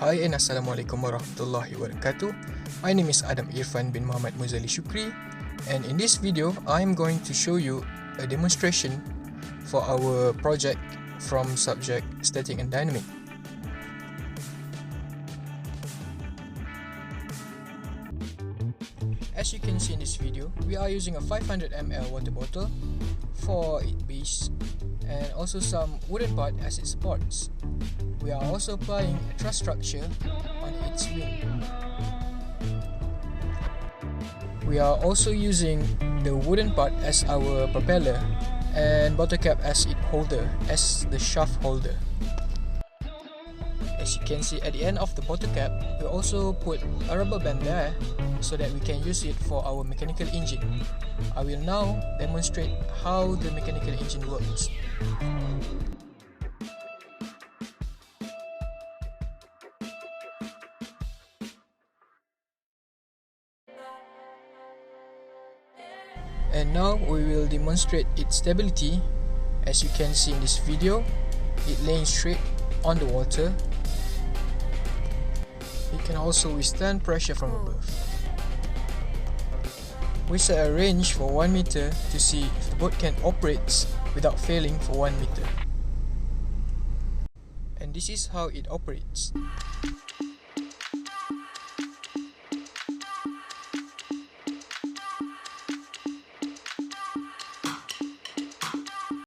Hi and Assalamualaikum warahmatullahi wabarakatuh. My name is Adam Irfan bin Muhammad Muzali Shukri, and in this video I am going to show you a demonstration for our project from subject Static and Dynamic. As you can see in this video, we are using a 500 ml water bottle for its base and also some wooden part as its supports. We are also applying a truss structure on its wing. We are also using the wooden part as our propeller and bottle cap as its holder, as the shaft holder. As you can see at the end of the bottle cap, we also put a rubber band there so that we can use it for our mechanical engine. I will now demonstrate how the mechanical engine works. And now we will demonstrate its stability. As you can see in this video, it lays straight on the water. It can also withstand pressure from above. We set a range for 1 meter to see if the boat can operate without failing for 1 meter. And this is how it operates.